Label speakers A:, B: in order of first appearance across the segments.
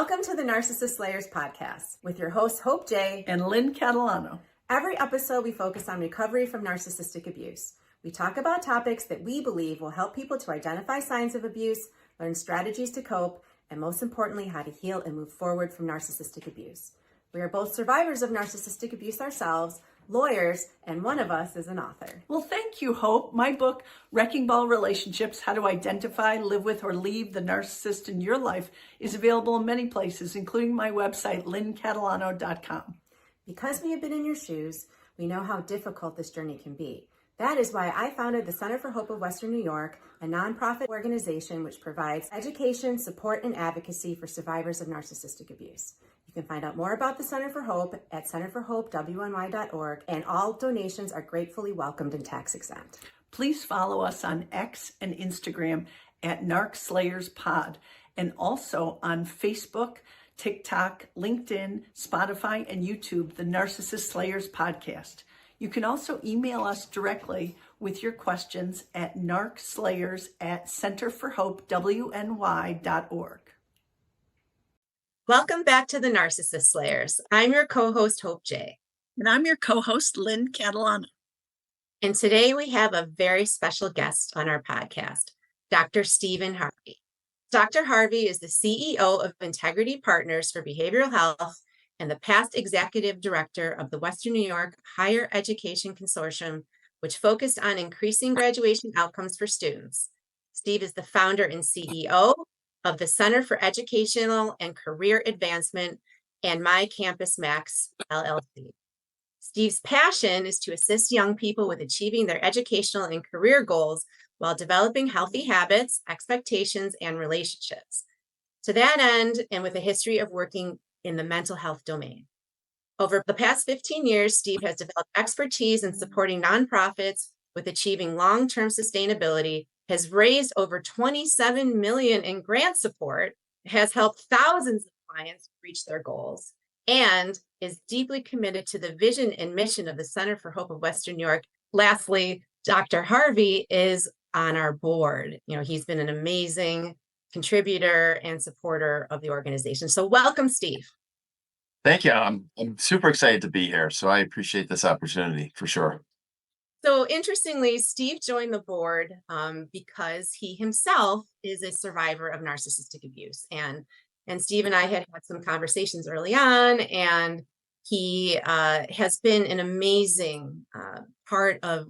A: Welcome to the Narcissist Slayers podcast with your hosts, Hope Jay
B: and Lynn Catalano.
A: Every episode, we focus on recovery from narcissistic abuse. We talk about topics that we believe will help people to identify signs of abuse, learn strategies to cope, and most importantly, how to heal and move forward from narcissistic abuse. We are both survivors of narcissistic abuse ourselves, lawyers, and one of us is an author.
B: Well, thank you, Hope. My book, Wrecking Ball Relationships, How to Identify, Live With, or Leave the Narcissist in Your Life, is available in many places, including my website, lynncatalano.com.
A: Because we have been in your shoes, we know how difficult this journey can be. That is why I founded the Center for Hope of Western New York, a nonprofit organization which provides education, support, and advocacy for survivors of narcissistic abuse. You can find out more about the Center for Hope at centerforhopewny.org, and all donations are gratefully welcomed and tax exempt.
B: Please follow us on X and Instagram at NarcSlayersPod, and also on Facebook, TikTok, LinkedIn, Spotify, and YouTube, the Narcissist Slayers Podcast. You can also email us directly with your questions at narcslayers@centerforhopewny.org.
A: Welcome back to the Narcissist Slayers. I'm your co-host, Hope Jay.
B: And I'm your co-host, Lynn Catalano.
A: And today we have a very special guest on our podcast, Dr. Stephen Harvey. Dr. Harvey is the CEO of Integrity Partners for Behavioral Health and the past executive director of the Western New York Higher Education Consortium, which focused on increasing graduation outcomes for students. Steve is the founder and CEO of the Center for Educational and Career Advancement and My Campus Max, LLC. Steve's passion is to assist young people with achieving their educational and career goals while developing healthy habits, expectations, and relationships. To that end, and with a history of working in the mental health domain. Over the past 15 years, Steve has developed expertise in supporting nonprofits with achieving long-term sustainability, has raised over $27 million in grant support, has helped thousands of clients reach their goals, and is deeply committed to the vision and mission of the Center for Hope of Western New York. Lastly, Dr. Harvey is on our board. He's been an amazing contributor and supporter of the organization. So welcome, Steve.
C: Thank you. I'm super excited to be here. So I appreciate this opportunity for sure.
A: So interestingly, Steve joined the board because he himself is a survivor of narcissistic abuse. And Steve and I had some conversations early on, and he has been an amazing part of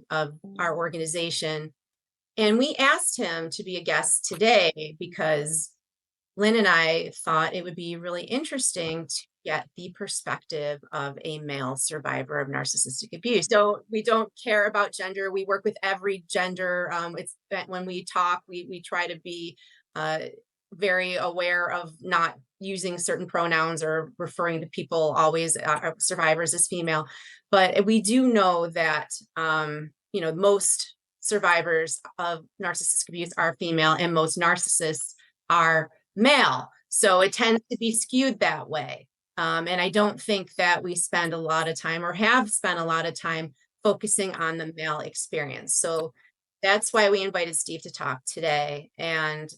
A: our organization. And we asked him to be a guest today because Lynn and I thought it would be really interesting to get the perspective of a male survivor of narcissistic abuse. So we don't care about gender. We work with every gender. It's that when we talk, we try to be very aware of not using certain pronouns or referring to people always, survivors, as female. But we do know that, most survivors of narcissistic abuse are female and most narcissists are male. So it tends to be skewed that way. And I don't think that we spend a lot of time or have spent a lot of time focusing on the male experience. So that's why we invited Steve to talk today. And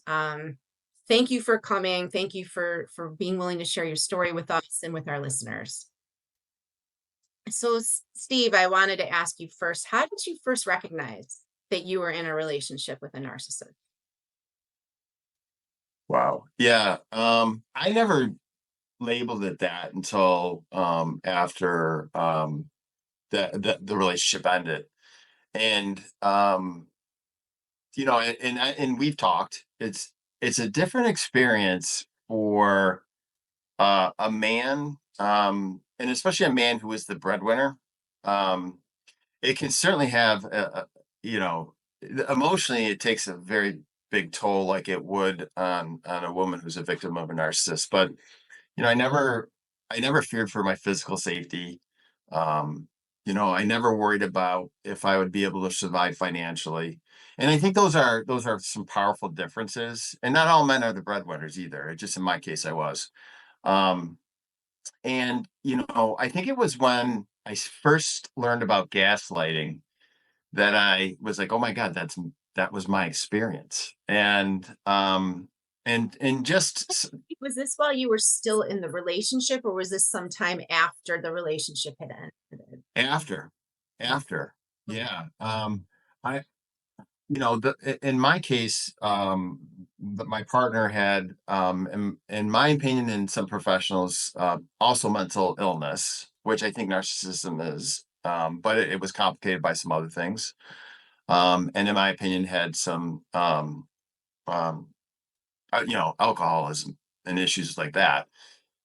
A: thank you for coming. Thank you for being willing to share your story with us and with our listeners. So Steve, I wanted to ask you first, how did you first recognize that you were in a relationship with a narcissist?
C: Wow. Yeah. I never labeled it that until after the relationship ended. And and we've talked, it's a different experience for a man, and especially a man who is the breadwinner. It can certainly have emotionally, it takes a very big toll, like it would on a woman who's a victim of a narcissist. But I never feared for my physical safety. I never worried about if I would be able to survive financially. And I think those are some powerful differences. And not all men are the breadwinners either. It just, in my case, I was. And I think it was when I first learned about gaslighting that I was like, oh my God, that was my experience. And and just
A: Was this while you were still in the relationship, or was this sometime after the relationship had ended?
C: after,
A: Oh,
C: after,
A: okay.
C: yeah. I, in my case, my partner had, in my opinion, and some professionals, also mental illness, which I think narcissism is, but it was complicated by some other things. And in my opinion, had some, um, alcoholism and issues like that.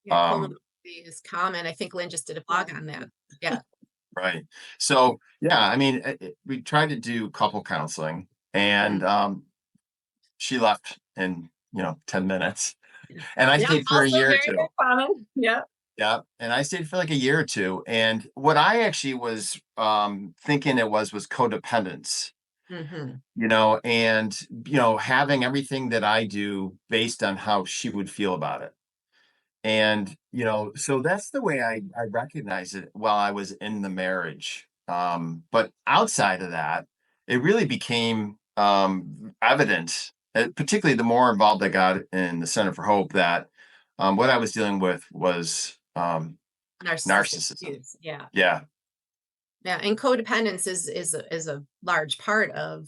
A: Yeah,
C: Um,
A: comorbidity is common. I think Lynn just did a blog on that. Yeah.
C: right. So, yeah, I mean, we tried to do couple counseling, and
A: Mm.
C: she left in 10 minutes, and I
A: Yeah,
C: stayed for a
A: also
C: year or
A: very
C: two.
A: common. Yeah.
C: Yeah, and I stayed for like a year or two, and what I actually was thinking it was codependence,
A: Hmm.
C: and having everything that I do based on how she would feel about it. And so that's the way I recognize it while I was in the marriage. But outside of that, it really became evident, particularly the more involved I got in the Center for Hope, that what I was dealing with was
A: Narcissistic
C: narcissism.
A: abuse. Yeah.
C: Yeah,
A: Yeah. And codependence is a large part of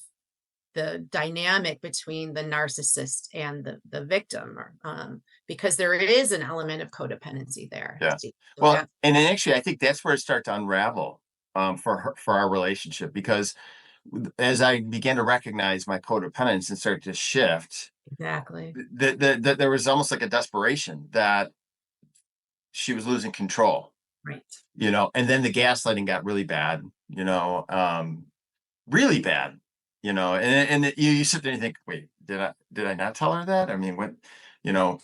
A: the dynamic between the narcissist and the victim, or, because there is an element of codependency there,
C: yeah.
A: Steve. So
C: Well,
A: yeah,
C: and then actually, I think that's where it started to unravel for our relationship, because as I began to recognize my codependence and start to shift,
A: exactly.
C: there was almost like a desperation that she was losing control,
A: Right.
C: and then the gaslighting got really bad, really bad, and you sit there and you think, wait, did I not tell her that? I mean, what, you know,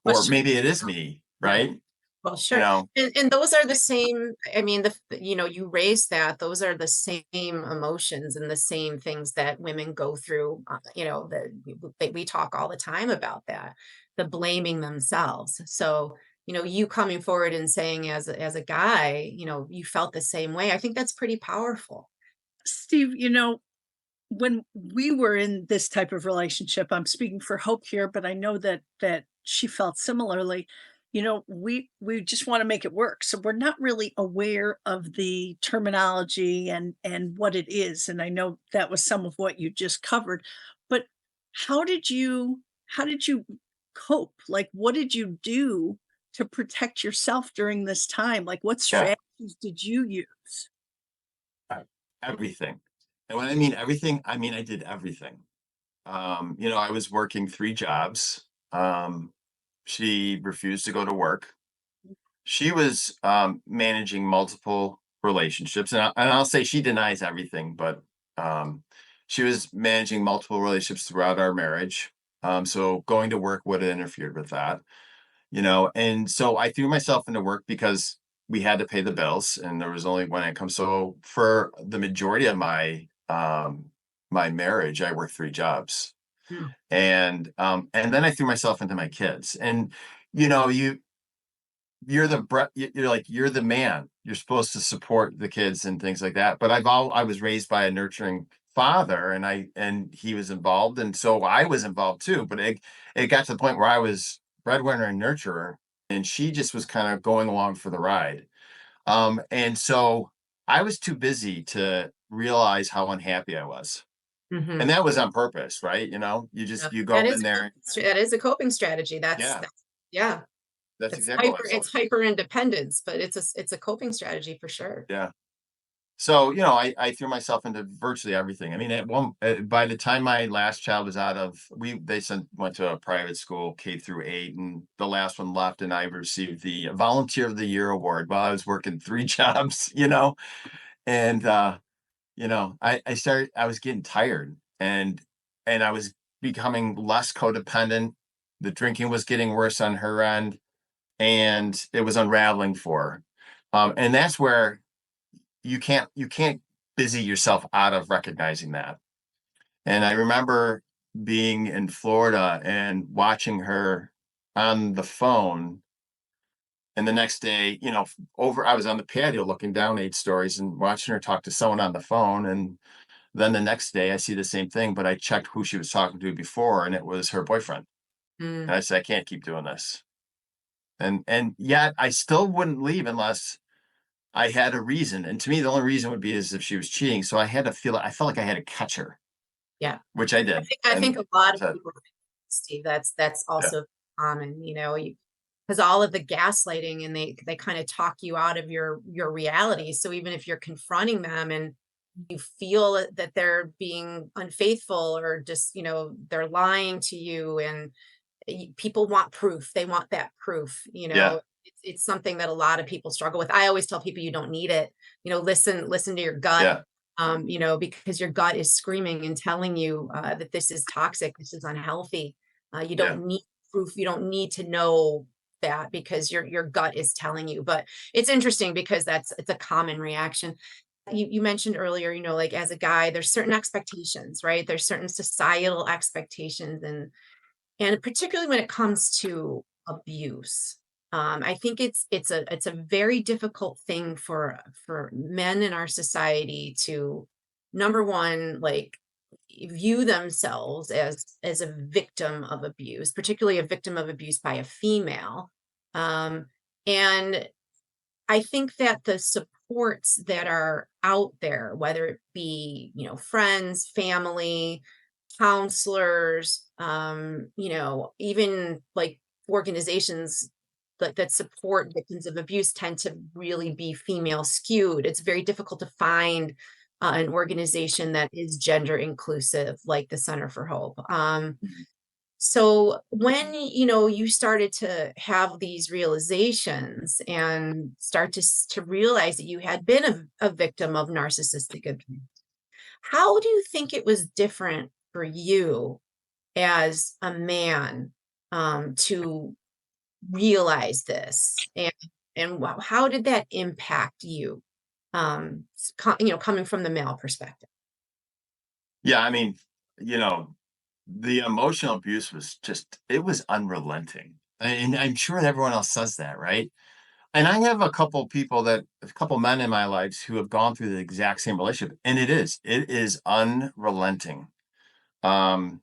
A: Well,
C: or
A: sure.
C: maybe it is me,
A: Yeah.
C: right?
A: Well,
C: You
A: sure.
C: know,
A: And those are the same, I mean, you raised that, those are the same emotions and the same things that women go through, that we talk all the time about that, the blaming themselves. So, you coming forward and saying as a guy, you felt the same way. I think that's pretty powerful.
B: Steve, when we were in this type of relationship, I'm speaking for Hope here, but I know that she felt similarly. We just want to make it work. So we're not really aware of the terminology and what it is. And I know that was some of what you just covered. But how did you cope? Like what did you do to protect yourself during this time? Like what
C: yeah,
B: strategies did you use?
C: uh, everything. And when I mean everything, I mean I did everything. I was working 3 jobs. She refused to go to work. She was managing multiple relationships, and I'll say she denies everything, but um, she was managing multiple relationships throughout our marriage. So going to work would have interfered with that, and so I threw myself into work because we had to pay the bills, and there was only one income. So for the majority of my marriage, I worked 3 jobs,
A: Mm.
C: and then I threw myself into my kids, and you know you you're the man. You're supposed to support the kids and things like that. But I was raised by a nurturing father, and he was involved, and so I was involved too. But it got to the point where I was breadwinner and nurturer, and she just was kind of going along for the ride. And so I was too busy to realize how unhappy I was. And
A: Hmm.
C: that was on purpose, right?
A: Yeah.
C: You
A: That
C: go
A: is
C: in there.
A: that is a coping strategy.
C: Yeah,
A: Yeah.
C: that's exactly what I saw.
A: It's hyper independence, but it's a coping strategy for sure.
C: Yeah. So, I threw myself into virtually everything. I mean, by the time my last child was they went to a private school, K through 8, and the last one left, and I received the Volunteer of the Year award while I was working 3 jobs, and, I was getting tired, and I was becoming less codependent. The drinking was getting worse on her end, and it was unraveling for her. And that's where you can't busy yourself out of recognizing that. And I remember being in Florida and watching her on the phone, and the next day, over I was on the patio looking down 8 stories and watching her talk to someone on the phone. And then the next day I see the same thing, but I checked who she was talking to before, and it was her boyfriend. And I said, I can't keep doing this. And yet I still wouldn't leave unless I had a reason. And to me, the only reason would be is if she was cheating. So I felt like I had to catch her,
A: Yeah.
C: which I did.
A: I think
C: And
A: a lot of
C: so,
A: people, Steve, that's
C: yeah,
A: also common, because all of the gaslighting, and they kind of talk you out of your reality. So even if you're confronting them and you feel that they're being unfaithful, or just, they're lying to you, and people want proof. They want that proof,
C: yeah,
A: it's something that a lot of people struggle with. I always tell people, you don't need it. Listen to your gut.
C: yeah,
A: Because your gut is screaming and telling you that this is toxic, this is unhealthy. You
C: yeah,
A: don't need proof. You don't need to know that, because your gut is telling you. But it's interesting because it's a common reaction. You mentioned earlier, like as a guy, there's certain expectations, right? There's certain societal expectations, and particularly when it comes to abuse. I think it's a very difficult thing for men in our society to, number one, like, view themselves as a victim of abuse, particularly a victim of abuse by a female. And I think that the supports that are out there, whether it be, friends, family, counselors, even like organizations that support victims of abuse, tend to really be female skewed. It's very difficult to find an organization that is gender inclusive, like the Center for Hope.
C: mhm,
A: So when, you started to have these realizations and start to realize that you had been a victim of narcissistic abuse, how do you think it was different for you as a man, to realize this, and how did that impact you, coming from the male perspective?
C: yeah. I mean, you know, the emotional abuse was it was unrelenting. And I'm sure everyone else says that, right? And I have a couple men in my lives who have gone through the exact same relationship, and it is unrelenting. And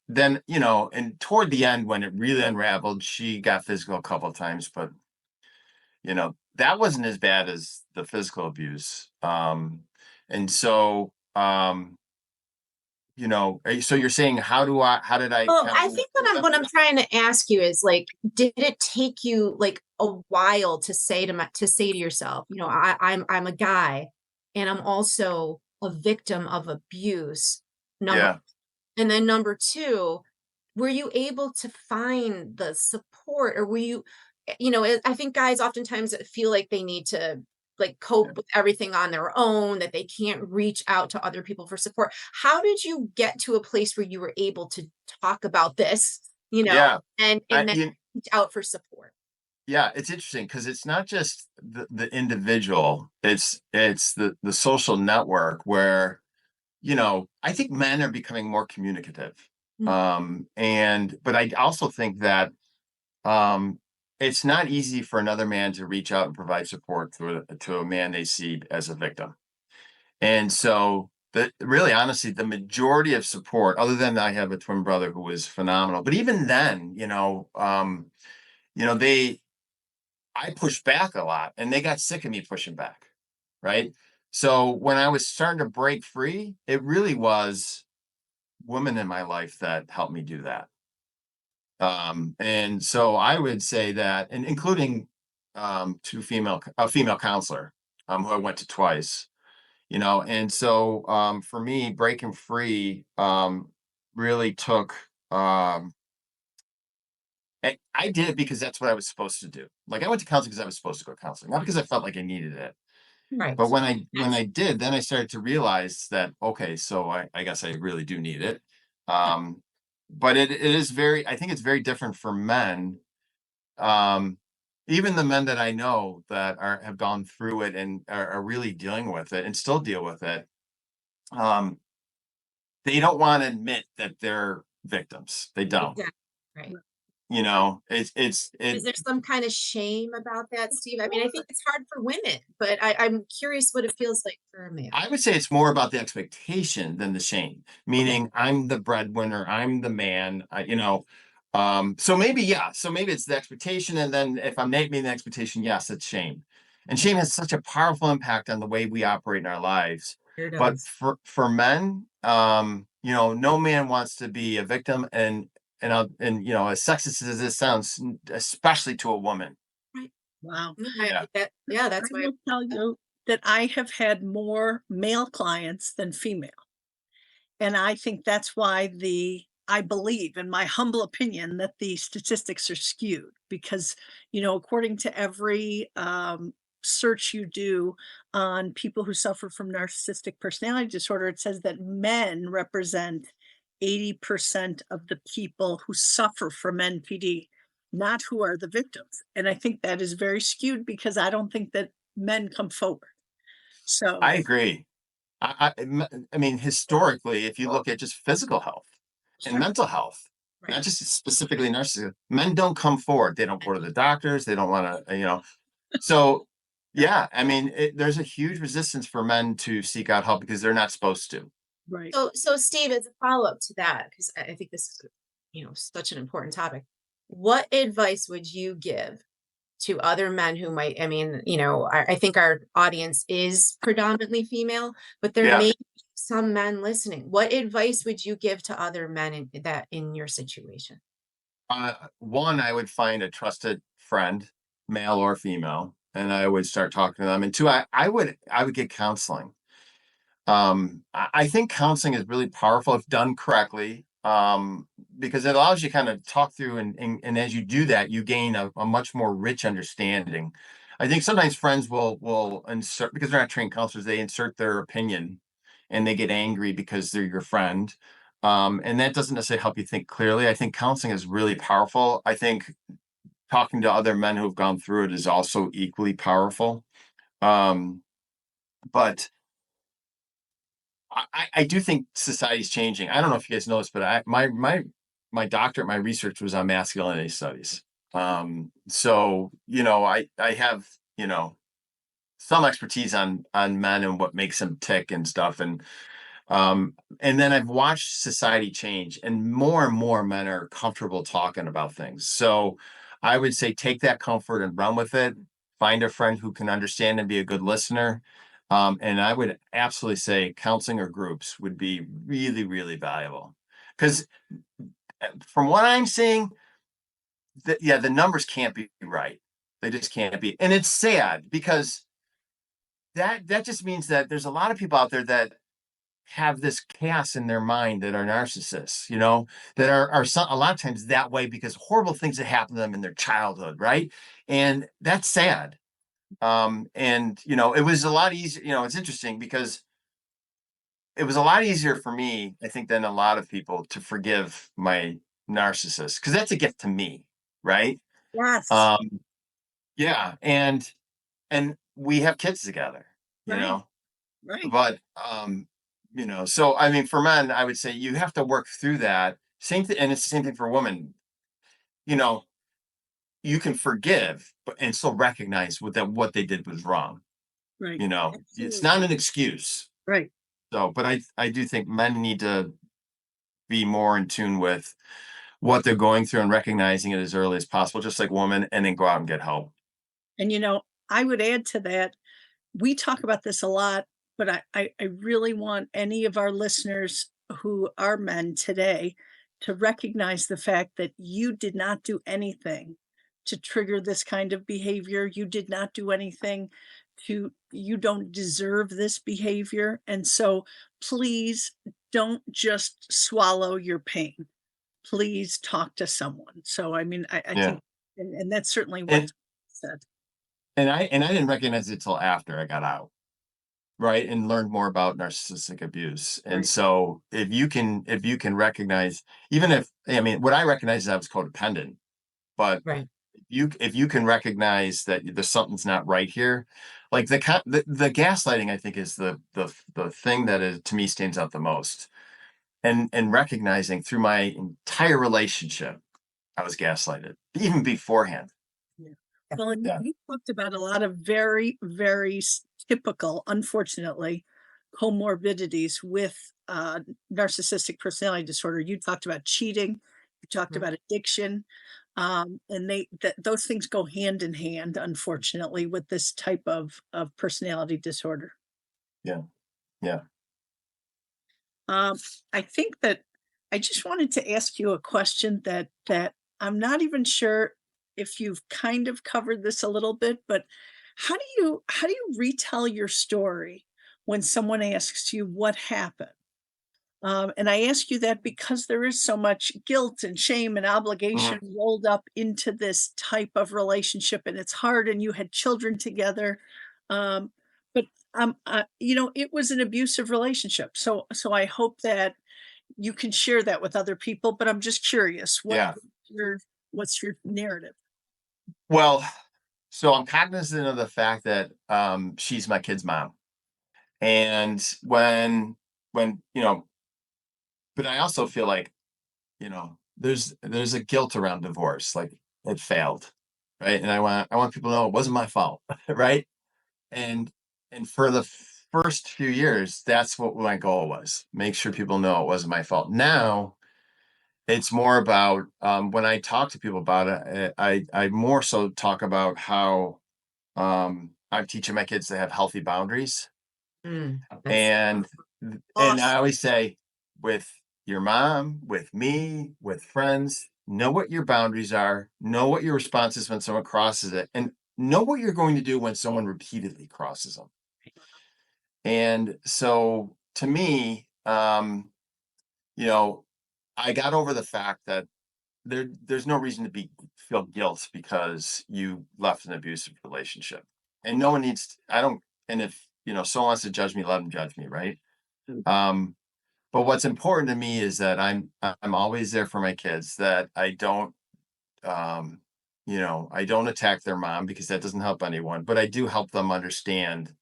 C: then, and toward the end, when it really unraveled, she got physical a couple of times, but that wasn't as bad as the physical abuse. And so, so you're saying, how did I
A: Well,
C: kind of
A: I
C: move
A: think
C: through that?
A: what I'm trying to ask you is, like, did it take you like a while to say to yourself, I'm a guy, and I'm also a victim of abuse. Number
C: Yeah,
A: And then number two, were you able to find the support, or were you, I think guys oftentimes feel like they need to, like,
C: yeah,
A: cope with everything on their own, that they can't reach out to other people for support. How did you get to a place where you were able to talk about this,
C: yeah.
A: and then
C: You
A: reach out for support?
C: Yeah, it's interesting because it's not just the individual, it's the social network where, I think men are becoming more communicative.
A: Mm.
C: But I also think that um it's not easy for another man to reach out and provide support to a man they see as a victim. And so the really honestly, the majority of support, other than I have a twin brother who was phenomenal, but even then, they I pushed back a lot and they got sick of me pushing back. Right. So when I was starting to break free, it really was women in my life that helped me do that. And so I would say that, and including a female counselor who I went to twice, and so for me, breaking free really took I did it because that's what I was supposed to do. Like I went to counseling because I was supposed to go to counseling, not because I felt like I needed it.
A: Right.
C: But when I did, then I started to realize that okay, so I guess I really do need it. Um, but it is I think it's very different for men. Um, Even the men that I know that have gone through it and are really dealing with it and still deal with it. Um, they don't want to admit that they're victims. They don't.
A: Exactly. Right.
C: It
A: Is there some kind of shame about that, Steve? I mean, I think it's hard for women, but I'm curious what it feels like for a man.
C: I would say it's more about the expectation than the shame.
A: Okay.
C: Meaning, I'm the breadwinner, I'm the man. So maybe, yeah. So maybe it's the expectation. And then if I'm meeting the expectation, yes, it's shame. And shame has such a powerful impact on the way we operate in our lives.
A: Here
C: But
A: does.
C: for men, no man wants to be a victim, and as sexist as this sounds, especially to a woman.
A: Right.
B: Wow.
A: No,
C: Yeah.
A: yeah,
B: I
A: that's why.
B: will tell you that I have had more male clients than female. And I think that's why I believe, in my humble opinion, that the statistics are skewed because, according to every search you do on people who suffer from narcissistic personality disorder, it says that men represent 80% of the people who suffer from NPD, not who are the victims. And I think that is very skewed because I don't think that men come forward.
C: I
B: So,
C: agree. I mean, historically, if you look at just physical health and
B: sure.
C: mental health,
A: Right.
C: not just specifically narcissism, men don't come forward. They don't go to the doctors. They don't want to. So, yeah, I mean, there's a huge resistance for men to seek out help because they're not supposed to.
B: Right.
A: So Steve, as a follow-up to that, because I think this is, such an important topic. What advice would you give to other men who might, I mean, I think our audience is predominantly female, but there
C: Yeah.
A: may be some men listening. What advice would you give to other men in your situation?
C: One, I would find a trusted friend, male or female, and I would start talking to them. And two, I would get counseling. I think counseling is really powerful if done correctly, because it allows you to kind of talk through, and as you do that, you gain a much more rich understanding. I think sometimes friends will insert, because they're not trained counselors, they insert their opinion and they get angry because they're your friend. And that doesn't necessarily help you think clearly. I think counseling is really powerful. I think talking to other men who've gone through it is also equally powerful. Um, but I do think society's changing. I don't know if you guys know this, but my doctorate, my research was on masculinity studies. So I have some expertise on men and what makes them tick and stuff, and then I've watched society change, and more men are comfortable talking about things. So I would say take that comfort and run with it. Find a friend who can understand and be a good listener. And I would absolutely say counseling or groups would be really, really valuable. Because from what I'm seeing, the numbers can't be right. They just can't be. And it's sad because that just means that there's a lot of people out there that have this chaos in their mind that are narcissists, that are a lot of times that way because horrible things that happened to them in their childhood, right? And that's sad. And it was a lot easier. It's interesting because it was a lot easier for me, I think, than a lot of people to forgive my narcissist because that's a gift to me, right?
B: Yes.
C: Um, yeah, and we have kids together, you
B: Right.
C: know.
B: Right.
C: But so I mean, for men, I would say you have to work through that. Same thing, and it's the same thing for women. You know, you can forgive, but and still recognize what they did was wrong.
B: Right.
C: It's
B: Absolutely.
C: not an excuse.
B: Right.
C: So, but I do think men need to be more in tune with what they're going through and recognizing it as early as possible, just like women, and then go out and get help.
B: And I would add to that, we talk about this a lot, but I really want any of our listeners who are men today to recognize the fact that you did not do anything to trigger this kind of behavior. You did not do anything you don't deserve this behavior. And so please don't just swallow your pain. Please talk to someone. So, I mean, I
C: Yeah,
B: think, and that's certainly
C: and
B: what said.
C: and I didn't recognize it till after I got out. Right, and learned more about narcissistic abuse. And
B: Right.
C: so if you can recognize, even if I mean what I recognize is I was codependent, but
A: Right.
C: if you can recognize that there's something's not right here, like the gaslighting, I think is the thing that is to me stands out the most. And recognizing through my entire relationship, I was gaslighted, even beforehand.
B: Yeah. Well, and
C: Yeah.
B: you talked about a lot of very, very typical, unfortunately, comorbidities with narcissistic personality disorder. You talked about cheating. You talked
A: Mhm.
B: about addiction. And those things go hand in hand, unfortunately, with this type of personality disorder.
C: Yeah. Yeah.
B: Um, I think that I just wanted to ask you a question that I'm not even sure if you've kind of covered this a little bit, but how do you retell your story when someone asks you what happened? And I ask you that because there is so much guilt and shame and obligation
C: Mhm.
B: rolled up into this type of relationship, and it's hard. And you had children together, um, but it was an abusive relationship. So I hope that you can share that with other people. But I'm just curious,
C: Yeah.
B: your what's your narrative?
C: Well, so I'm cognizant of the fact that she's my kid's mom. And when, but I also feel like, there's a guilt around divorce, like it failed. Right. And I want people to know it wasn't my fault. Right. And and for the first few years, that's what my goal was. Make sure people know it wasn't my fault. Now it's more about when I talk to people about it, I more so talk about how I'm teaching my kids to have healthy boundaries.
A: That's
C: And I
B: Awesome.
C: always say, with your mom, with me, with friends, know what your boundaries are, know what your response is when someone crosses it, and know what you're going to do when someone repeatedly crosses them. And so to me, you know, I got over the fact that there's no reason to be feel guilt because you left an abusive relationship. And no one needs I don't and if someone wants to judge me, let them judge me, right?
B: Mm.
C: Um, but what's important to me is that I'm always there for my kids, that um, I don't attack their mom because that doesn't help anyone, but I do help them understand,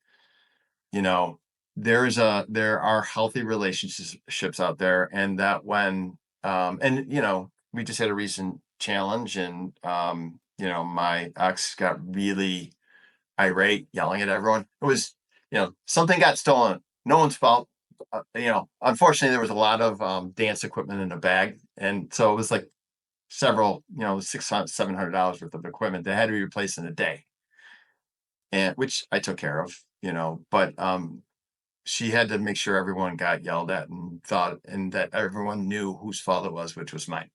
C: you know, there are healthy relationships out there, and that when we just had a recent challenge, and my ex got really irate, yelling at everyone. It was, something got stolen. No one's fault. Unfortunately, there was a lot of dance equipment in a bag, and so it was like several, $600, $700 worth of equipment that had to be replaced in a day, and which I took care of. But she had to make sure everyone got yelled at and that everyone knew whose fault it was, which was mine.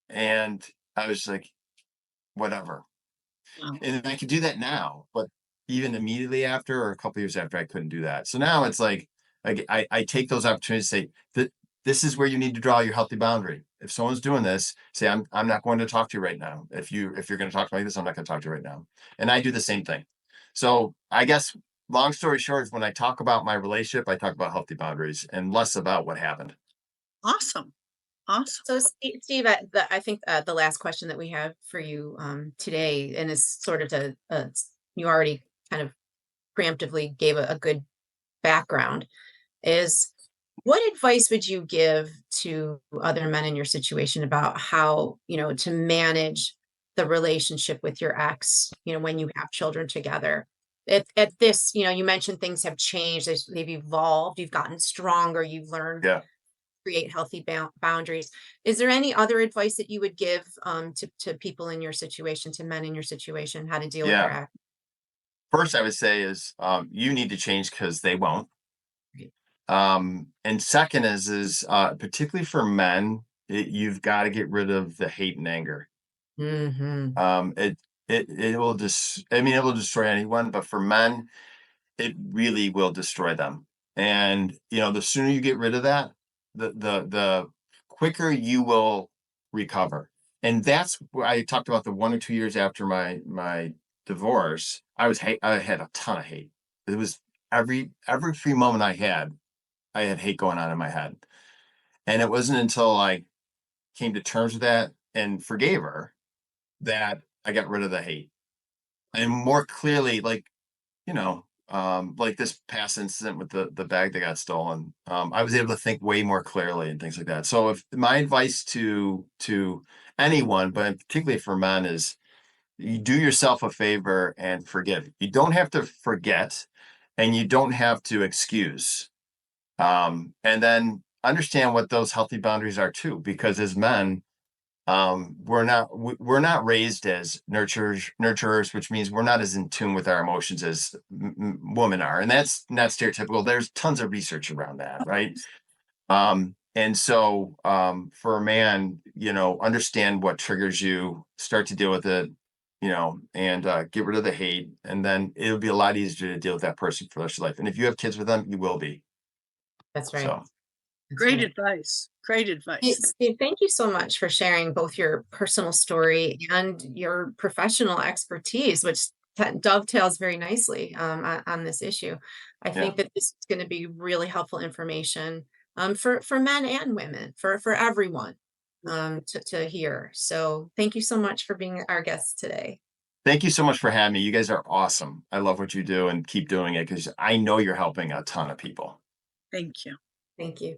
C: And I was like, whatever.
B: Wow.
C: And I could do that now, but even immediately after or a couple years after, I couldn't do that. So now it's like I take those opportunities to say that this is where you need to draw your healthy boundary. If someone's doing this, say I'm not going to talk to you right now. If you're going to talk to me like this, I'm not going to talk to you right now. And I do the same thing. So I guess long story short is when I talk about my relationship, I talk about healthy boundaries and less about what happened.
B: Awesome. Awesome.
A: so Steve, I think the last question that we have for you today, and is sort of you already kind of preemptively gave a good background, is what advice would you give to other men in your situation about how, to manage the relationship with your ex, when you have children together? At this, you mentioned things have changed, they've evolved, you've gotten stronger, you've learned
C: Yeah.
A: create healthy boundaries. Is there any other advice that you would give to people in your situation, to men in your situation, how to deal with their
C: Yeah.
A: ex?
C: First, I would say is you need to change because they won't.
A: Right.
C: And second particularly for men, you've got to get rid of the hate and anger.
A: Mm-hmm.
C: It it will just I mean it will destroy anyone, but for men, it really will destroy them. And the sooner you get rid of that, the quicker you will recover. And that's where I talked about the 1 or 2 years after my divorce. I had a ton of hate. It was every free moment I had hate going on in my head. And it wasn't until I came to terms with that and forgave her that I got rid of the hate. And more clearly, like this past incident with the bag that got stolen, I was able to think way more clearly and things like that. So if my advice to anyone, but particularly for men, is you do yourself a favor and forgive. You don't have to forget, and you don't have to excuse. And then understand what those healthy boundaries are too, because as men, we're not raised as nurturers, which means we're not as in tune with our emotions as women are, and that's not stereotypical. There's tons of research around that, right? And so for a man, understand what triggers you, start to deal with it, and get rid of the hate, and then it'll be a lot easier to deal with that person for the rest of your life. And if you have kids with them, you will be.
A: That's right.
C: So
A: That's
D: Great
A: right.
D: advice. Great advice.
A: Steve, thank you so much for sharing both your personal story and your professional expertise, which dovetails very nicely on this issue. I think that this is going to be really helpful information for men and women, for everyone to hear. So thank you so much for being our guest today.
C: thank you so much for having me. You guys are awesome. I love what you do, and keep doing it, because I know you're helping a ton of people.
D: Thank you.
A: Thank you.